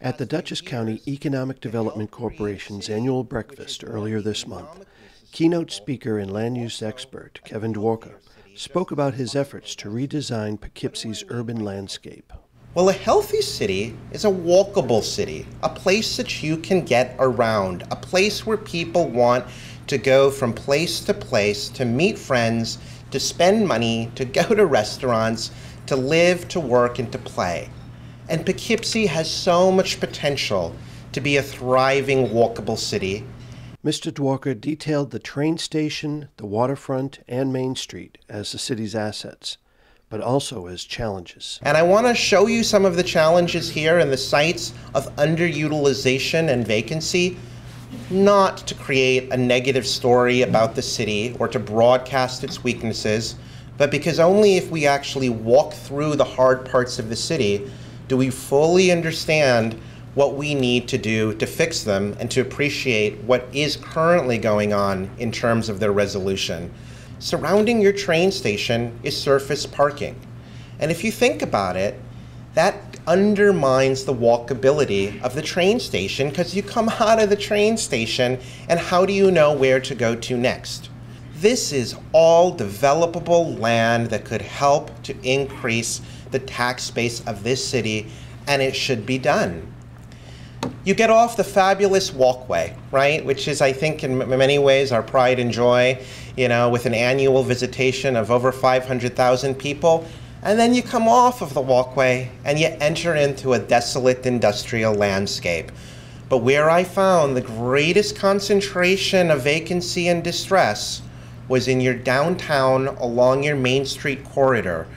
At the Dutchess County Economic Development Corporation's annual breakfast earlier this month, keynote speaker and land use expert Kevin Dwarka spoke about his efforts to redesign Poughkeepsie's urban landscape. Well, a healthy city is a walkable city, a place that you can get around, a place where people want to go from place to meet friends, to spend money, to go to restaurants, to live, to work, and to play. And Poughkeepsie has so much potential to be a thriving, walkable city. Mr. Dwarka detailed the train station, the waterfront, and Main Street as the city's assets, but also as challenges. And I want to show you some of the challenges here and the sites of underutilization and vacancy, not to create a negative story about the city or to broadcast its weaknesses, but because only if we actually walk through the hard parts of the city do we fully understand what we need to do to fix them and to appreciate what is currently going on in terms of their resolution. Surrounding your train station is surface parking. And if you think about it, that undermines the walkability of the train station because you come out of the train station and how do you know where to go to next? This is all developable land that could help to increase the tax base of this city, and it should be done. You get off the fabulous walkway, right? Which is, I think, in many ways our pride and joy, with an annual visitation of over 500,000 people. And then you come off of the walkway and you enter into a desolate industrial landscape. But where I found the greatest concentration of vacancy and distress was in your downtown along your Main Street corridor.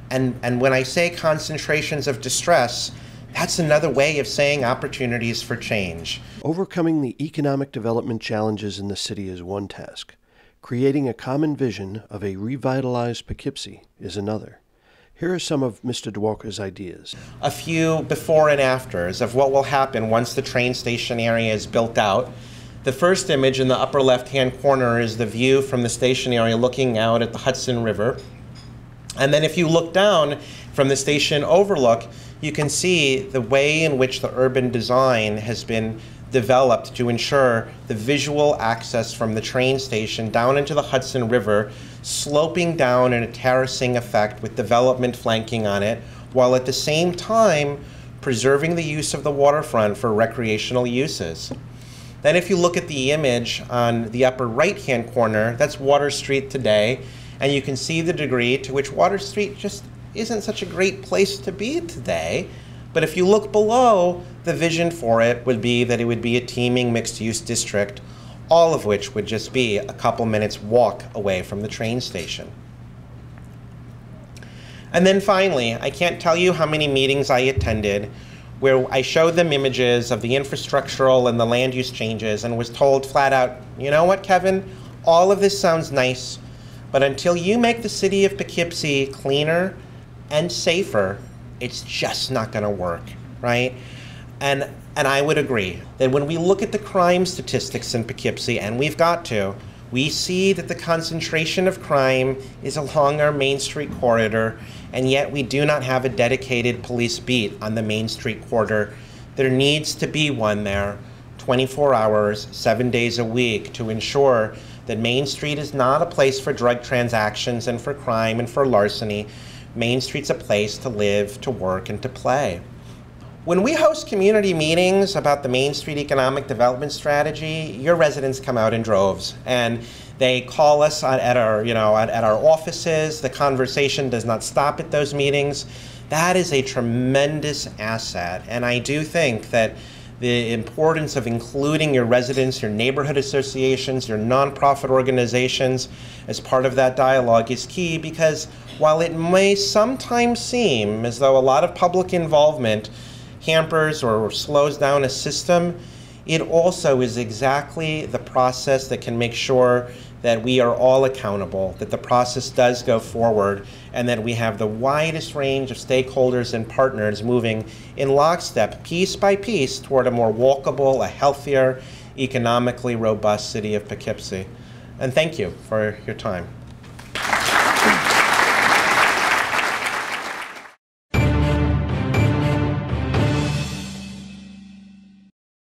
And when I say concentrations of distress, that's another way of saying opportunities for change. Overcoming the economic development challenges in the city is one task. Creating a common vision of a revitalized Poughkeepsie is another. Here are some of Mr. Dwarka's ideas. A few before and afters of what will happen once the train station area is built out. The first image in the upper left-hand corner is the view from the station area looking out at the Hudson River. And then if you look down from the station overlook, you can see the way in which the urban design has been developed to ensure the visual access from the train station down into the Hudson River, sloping down in a terracing effect with development flanking on it, while at the same time preserving the use of the waterfront for recreational uses. Then if you look at the image on the upper right-hand corner, that's Water Street today, and you can see the degree to which Water Street just isn't such a great place to be today. But if you look below, the vision for it would be that it would be a teeming mixed-use district, all of which would just be a couple minutes walk away from the train station. And then finally, I can't tell you how many meetings I attended where I showed them images of the infrastructural and the land use changes and was told flat out, you know what, Kevin, all of this sounds nice, but until you make the city of Poughkeepsie cleaner and safer, it's just not going to work, right? And I would agree that when we look at the crime statistics in Poughkeepsie, and we've got to, we see that the concentration of crime is along our Main Street corridor, and yet we do not have a dedicated police beat on the Main Street corridor. There needs to be one there, 24 hours, 7 days a week, to ensure that Main Street is not a place for drug transactions and for crime and for larceny. Main Street's a place to live, to work, and to play. When we host community meetings about the Main Street Economic Development Strategy, your residents come out in droves, and they call us at our offices. The conversation does not stop at those meetings. That is a tremendous asset, and I do think that the importance of including your residents, your neighborhood associations, your nonprofit organizations as part of that dialogue is key, because while it may sometimes seem as though a lot of public involvement hampers or slows down a system, it also is exactly the process that can make sure that we are all accountable, that the process does go forward, and that we have the widest range of stakeholders and partners moving in lockstep, piece by piece, toward a more walkable, a healthier, economically robust city of Poughkeepsie. And thank you for your time.